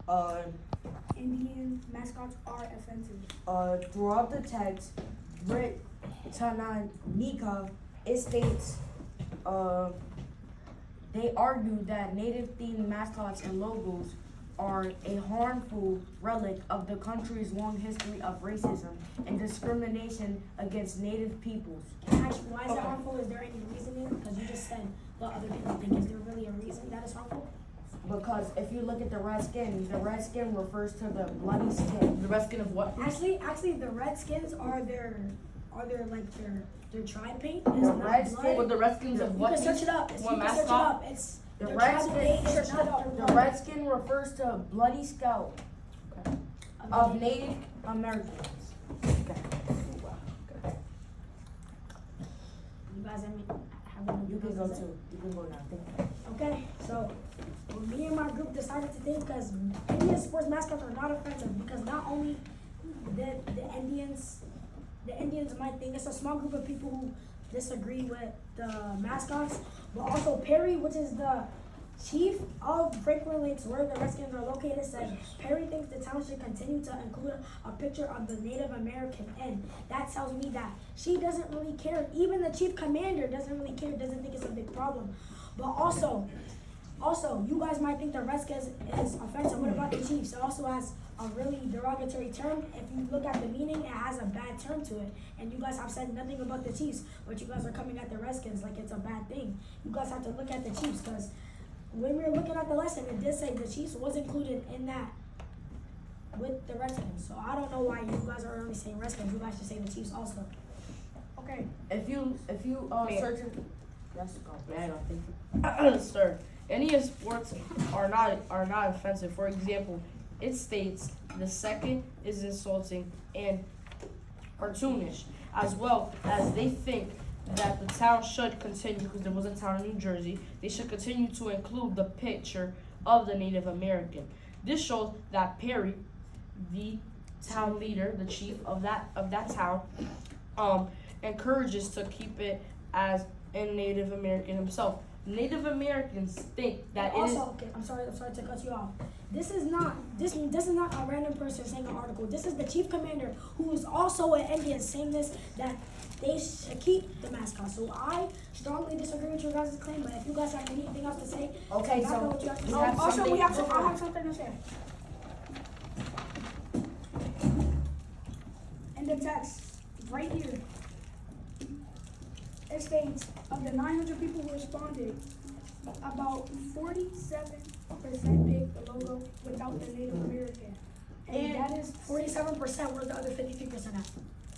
Uh, Indian mascots are offensive. Throughout the text, Britannica, it states, they argue that native-themed mascots and logos are a harmful relic of the country's long history of racism and discrimination against native peoples. Actually, why is it harmful? Is there any reasoning? Because you just said what other people think. Is there really a reason that is harmful? Because if you look at the red skin refers to the bloody skin. The red skin of what? Actually, the Redskins are their tribe paint. The It's not Redskins- blood. What the Redskins of You what? can search it up. What You can search it mascot? up. It's The their red tribal skin, paint is not the blood. red skin refers to bloody scalp of Native Americans. You guys have any You can go to say? too. You can go now. Thank you. Okay, so what me and my group decided to think, because Indian sports mascots are not offensive, because not only the Indians might think it's a small group of people who disagree with the mascots, but also Perry, which is the chief of Franklin Lakes, where the Redskins are located, said Perry thinks the town should continue to include a picture of the Native American N. That tells me that she doesn't really care. Even the chief commander doesn't really care, doesn't think it's a big problem. But also, you guys might think the Redskins is offensive. What about the Chiefs? It also has a really derogatory term. If you look at the meaning, it has a bad term to it. And you guys have said nothing about the Chiefs, but you guys are coming at the Redskins like it's a bad thing. You guys have to look at the Chiefs, because when we were looking at the lesson, it did say the Chiefs was included in that with the Redskins. So I don't know why you guys are only saying Redskins. You guys should say the Chiefs also. Okay. If you search it, yes, go. Man, I think. Sir, Indian sports are not offensive. For example, it states the second is insulting and cartoonish, as well as they think that the town should continue, because there was a town in New Jersey, they should continue to include the picture of the Native American. This shows that Perry, the town leader, the chief of that town, encourages to keep it as a Native American himself. Native Americans think that it is. Okay, I'm sorry to cut you off. This is not a random person saying an article. This is the chief commander, who is also an Indian, saying this, that they should keep the mascot. So I strongly disagree with your guys' claim, but if you guys have anything else to say, Okay, back up so what you have to we say. have Also, something- I have something to say. In the text, right here, it states, of the 900 people who responded, about 47% picked the logo without the Native American. And that is 47%. Where's the other 53% at?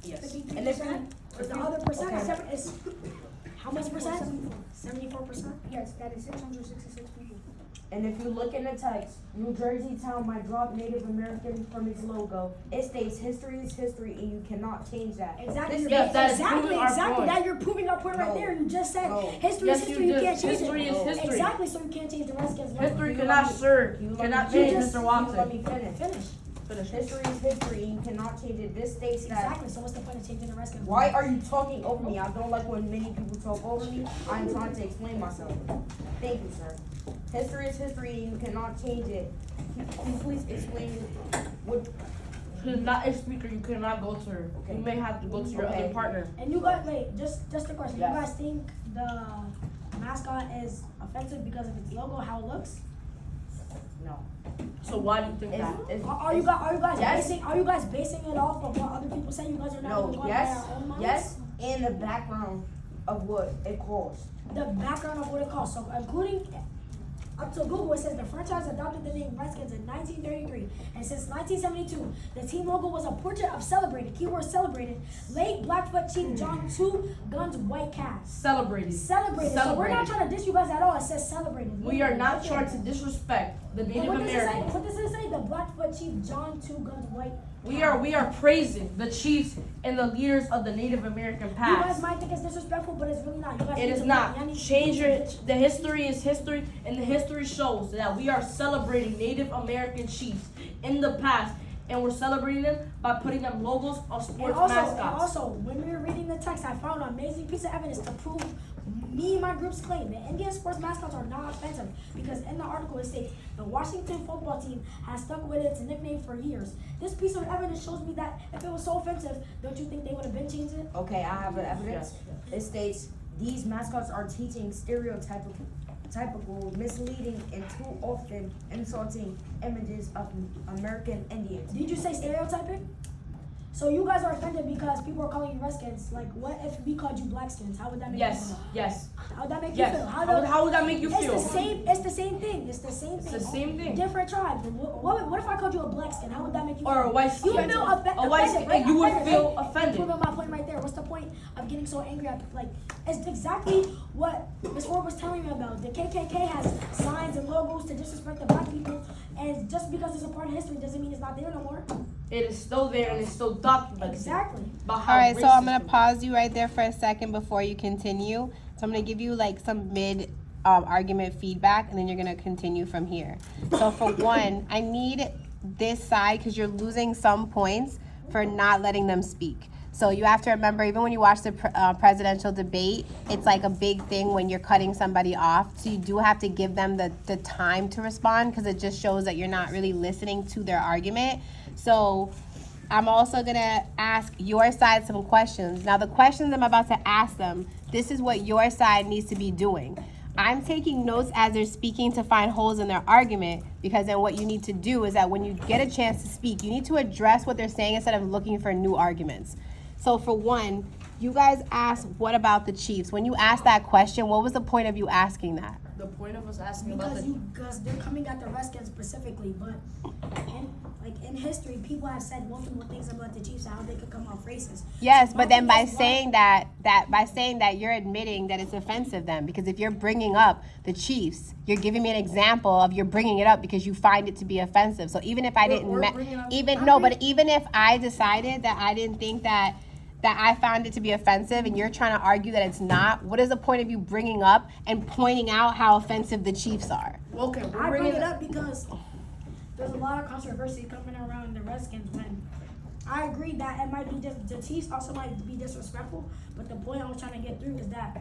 Yes. 53%? Where's the other percent? Okay. It's how much percent? 74%? Yes, that is 666 people. And if you look in the text, New Jersey town might drop Native American from its logo. It states history is history, and you cannot change that. Exactly. Yes, that is proving our exactly. point. That you're proving our point right No. there. You just said No. history Yes, is you history. You did. can't change History it. is history. Exactly. So you can't change the Redskins. History You cannot let me- serve. you let Cannot me- change, you Mr. just- Let Watson. me finish. Finish. Finish. History is history, and you cannot change it. This states that. Exactly. So what's the point of changing the Redskins? Why are you talking over me? I don't like when many people talk over me. I'm trying to explain myself. Thank you, sir. History is history, and you cannot change it. Can you please explain what? She's not a speaker. You cannot go to her. Okay. You may have to go to your Okay. other partner. And you guys, wait, just a question. Yes. You guys think the mascot is offensive because of its logo, how it looks? No. So why do you think that? Are you guys Yes. basing it off of what other people say? You guys are not even No. going Yes. by our own minds? Yes. And the background of what it calls. The background of what it costs. So including up to Google, it says the franchise adopted the name Redskins in 1933, and since 1972, the team logo was a portrait of celebrated, keyword celebrated, late Blackfoot Chief John Two Guns White Cast. Celebrated. Celebrated. So we're not trying to diss you guys at all. It says celebrated. We are not Okay. trying to disrespect the And Native what does it say? Americans. What does it say? The Blackfoot Chief John Two Guns White. We are praising the chiefs and the leaders of the Native American You guys past. might think it's disrespectful, but it's really not. You guys It need is to not. y'all need to- Change your. The history is history, and the history shows that we are celebrating Native American chiefs in the past, and we're celebrating them by putting them logos of And sports also, mascots. when we were reading the text, I found an amazing piece of evidence to prove me and my group's claim the Indian sports mascots are not offensive because in the article it states the Washington football team has stuck with its nickname for years. This piece of evidence shows me that if it was so offensive, don't you think they would have been changed it? Okay, I have the evidence. It states these mascots are teaching stereotypical, misleading, and too often insulting images of American Indians. Did you say stereotyping? So you guys are offended because people are calling you Redskins. Like, what if we called you Blackskins? How would that make you feel? Yes. How would that make Yes. you feel? How would that make you feel? It's the same thing. It's the same thing. It's the same thing. Different tribes. What if I called you a Blackskin? How would that make you feel? Or a white You skin. feel A white offended, skin. right? You would Offended, feel right? offended. Proving my point right there. What's the point of getting so angry at, like, it's exactly what Ms. Ford was telling me about. The KKK has signs and logos to disrespect the black people, and just because it's a part of history doesn't mean it's not there no more. It is still there and it's still documented. Exactly. About how All right, so I'm gonna racist it pause you right there for a second before you continue. So I'm gonna give you like some mid argument feedback, and then you're gonna continue from here. So for one, I need this side because you're losing some points for not letting them speak. So you have to remember, even when you watch the presidential debate, it's like a big thing when you're cutting somebody off. So you do have to give them the time to respond because it just shows that you're not really listening to their argument. So I'm also gonna ask your side some questions. Now the questions I'm about to ask them, this is what your side needs to be doing. I'm taking notes as they're speaking to find holes in their argument, because then what you need to do is that when you get a chance to speak, you need to address what they're saying instead of looking for new arguments. So for one, you guys asked, what about the Chiefs? When you asked that question, what was the point of you asking that? The point of us asking about Because they're coming at the Redskins specifically, but in history, people have said multiple things about the Chiefs and how they could come off racist. Yes, So but then by my thing is saying that you're admitting that it's offensive then, because if you're bringing up the Chiefs, you're giving me an example of you're bringing it up because you find it to be offensive. So even if I didn't, we're bringing up- even if I decided that I didn't think that I found it to be offensive and you're trying to argue that it's not, what is the point of you bringing up and pointing out how offensive the Chiefs are? Okay, we're I bring bringing it up because there's a lot of controversy coming around the Redskins when I agree that it might be the Chiefs also might be disrespectful, but the point I was trying to get through is that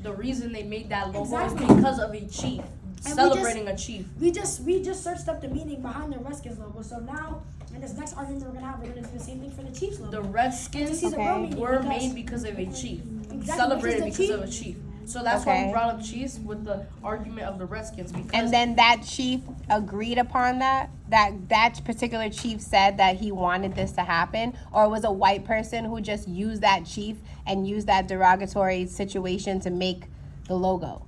the reason they made that logo Exactly. is because of a chief. And Celebrating a chief. we just searched up the meaning behind the Redskins logo. So now in this next argument we're gonna do the same thing for the Chiefs logo. The Redskins This is a real meaning were because- made because of a chief. Exactly, Celebrated because because the of a chief. So that's why Okay. we brought up Chiefs with the argument of the Redskins. Because And then that chief agreed upon that particular chief said that he wanted this to happen, or it was a white person who just used that chief and used that derogatory situation to make the logo.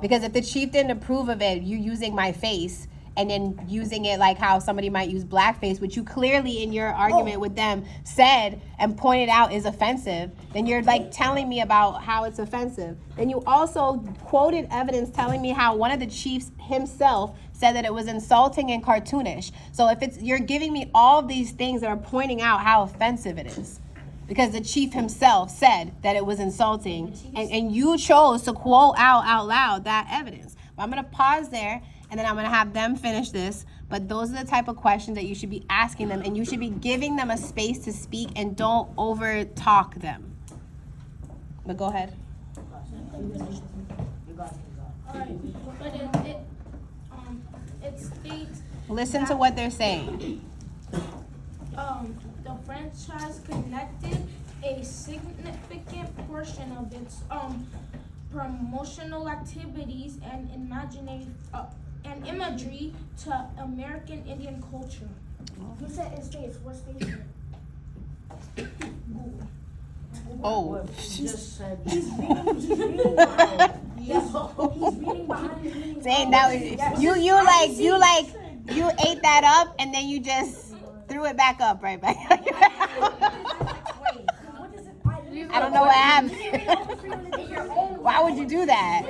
Because if the chief didn't approve of it, you using my face and then using it like how somebody might use blackface, which you clearly in your argument with them said and pointed out is offensive, then you're like telling me about how it's offensive. Then you also quoted evidence telling me how one of the chiefs himself said that it was insulting and cartoonish. So if you're giving me all of these things that are pointing out how offensive it is. Because the chief himself said that it was insulting, and you chose to quote out loud that evidence. But I'm gonna pause there, and then I'm gonna have them finish this. But those are the type of questions that you should be asking them, and you should be giving them a space to speak, and don't over talk them. But go ahead. Alright, but it states Listen to what they're saying. the franchise connected a significant portion of its promotional activities and imagery to American Indian culture. He said it states. What states it? Oh, just said He's reading behind. He's reading behind the meaning. saying that was you ate that up, and then you just threw it back up right back. What is it? I don't know what happened. Why would you do that?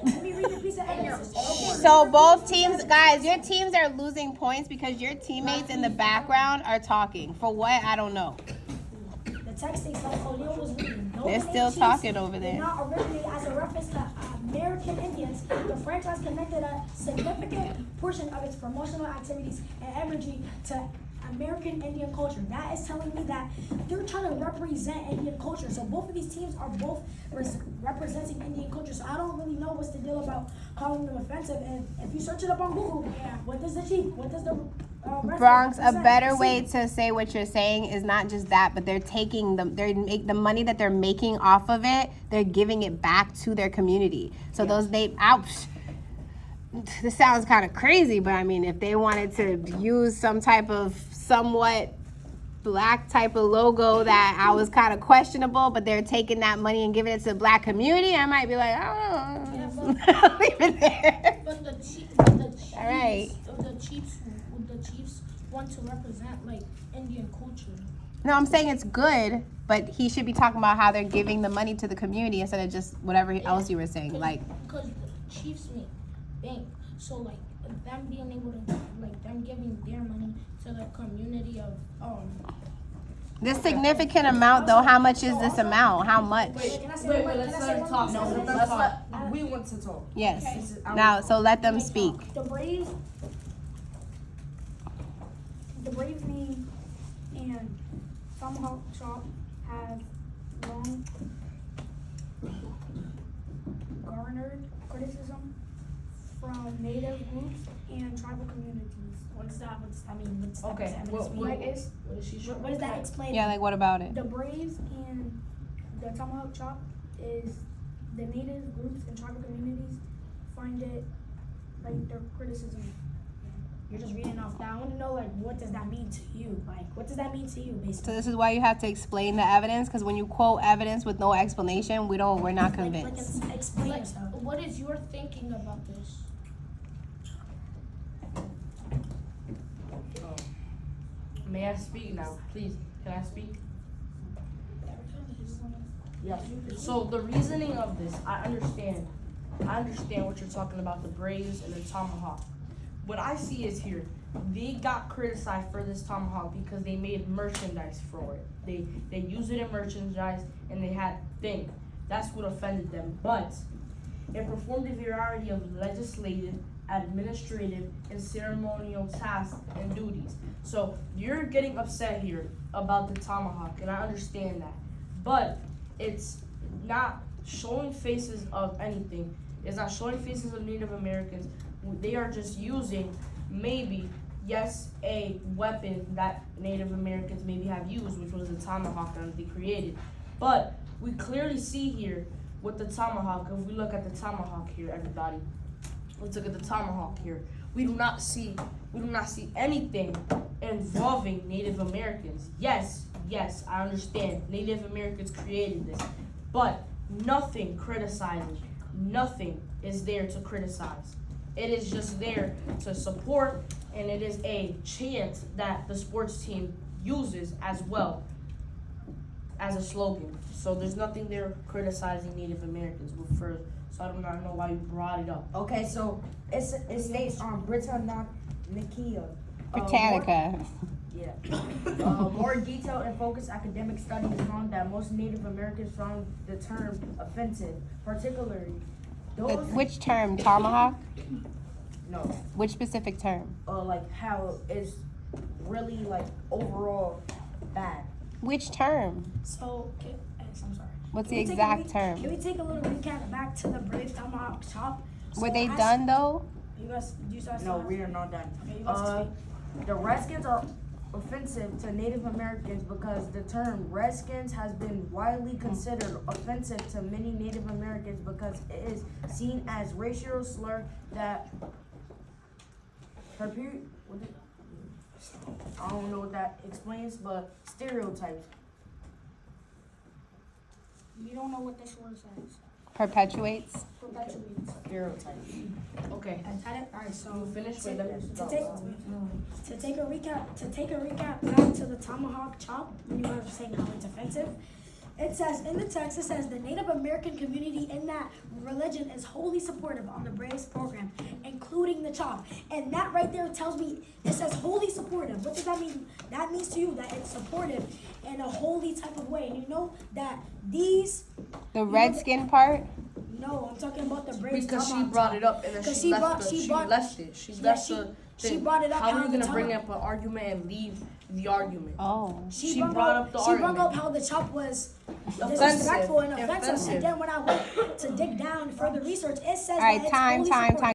Let me read the piece of evidence. So both teams, guys, your teams are losing points because your teammates in the background are talking. For what? I don't know. The text states like O'Neill was reading. They're still talking over there. Did not originate as a reference to American Indians. The franchise connected a significant portion of its promotional activities and imagery to American Indian culture. That is telling me that they're trying to represent Indian culture. So both of these teams are both representing Indian culture. So I don't really know what's the deal about calling them offensive. And if you search it up on Google, what does the Chief, what does the Bronx, a represent? better See? way to say what you're saying is not just that, but they're taking the money that they're making off of it, they're giving it back to their community. So this sounds kind of crazy, but I mean, if they wanted to use some type of somewhat black type of logo that I was kind of questionable, but they're taking that money and giving it to the black community, I might be like, I don't know. Leave it there. But the Chiefs, All right. the Chiefs want to represent like Indian culture. No, I'm saying it's good, but he should be talking about how they're giving the money to the community instead of just whatever else you were saying. Like, because the Chiefs make bank, so like them being able to like them giving their money to the community of this significant amount, though, how much is this amount? How much? Can I say Wait, one- let's can I let say her one talk. thing? No, Can I say let's one let, thing? we want to talk. Yes. This is our- Now, so let them speak. The Braves name and Tomahawk Chop have long garnered criticism from native groups and tribal communities. What does that mean? What's that Okay, evidence what mean? is she What does that explain? Yeah, like, what about it? The Braves and the Tomahawk Chop is the native groups and tribal communities find it like their criticism. You're just reading off that. I want to know, like, what does that mean to you? Like, what does that mean to you, So basically? this is why you have to explain the evidence, because when you quote evidence with no explanation, we're not Like, convinced. explain like, yourself. what is your thinking about this? May I speak now, please? Can I speak? Yes. So the reasoning of this, I understand. I understand what you're talking about, the Braves and the Tomahawk. What I see is here, they got criticized for this Tomahawk because they made merchandise for it. They use it in merchandise and they had thing. That's what offended them. But it performed a variety of legislative, administrative, and ceremonial tasks and duties. So you're getting upset here about the Tomahawk, and I understand that. But it's not showing faces of anything. It's not showing faces of Native Americans. They are just using maybe, yes, a weapon that Native Americans maybe have used, which was the tomahawk that they created. But we clearly see here with the tomahawk, if we look at the tomahawk here, everybody, let's look at the tomahawk here. We do not see anything involving Native Americans. Yes, I understand. Native Americans created this, but nothing criticizing. Nothing is there to criticize. It is just there to support, and it is a chant that the sports team uses as well as a slogan. So there's nothing there criticizing Native Americans. So I do not know why you brought it up. Okay, so it states on Britannica. Britannica. More detailed and focused academic studies found that most Native Americans found the term offensive, particularly those. Which term? Tomahawk? No, Which specific term? like how it's really like overall bad. Which term? So, I'm sorry. What's the Can we take a exact term? Can we take a little recap back to the Braves Tomahawk Chop? Were So they as- done though? You guys, do you guys No, have- we are not done. Okay, you guys The Redskins are offensive to Native Americans because the term Redskins has been widely considered offensive to many Native Americans because it is seen as racial slur that I don't know what that explains, but stereotypes. You don't know what this word says. Perpetuates? Perpetuates. Stereotypes. Okay. Is that it? All right. So You finished to, with them? to take a recap back to the Tomahawk Chop. When you guys were saying how it's offensive, it says in the text. It says the Native American community in that religion is wholly supportive of the Braves program, including the chop. And that right there tells me it says wholly supportive. What does that mean? That means to you that it's supportive in a holy type of way. And you know that these. The redskin part? No, No, I'm talking about the Braves. Because she come on brought top. it up and then Because she she left brought- the, she she brought- left it. She Yeah, left she- the she thing. brought it up How how are you the gonna bring top- up an argument and leave the argument? Oh. She brought up the She brought argument. up how the chop was Offensive. disrespectful and offensive. Offensive. And then when I went to dig down further research, it says All right, that it's time, fully time, supported. time.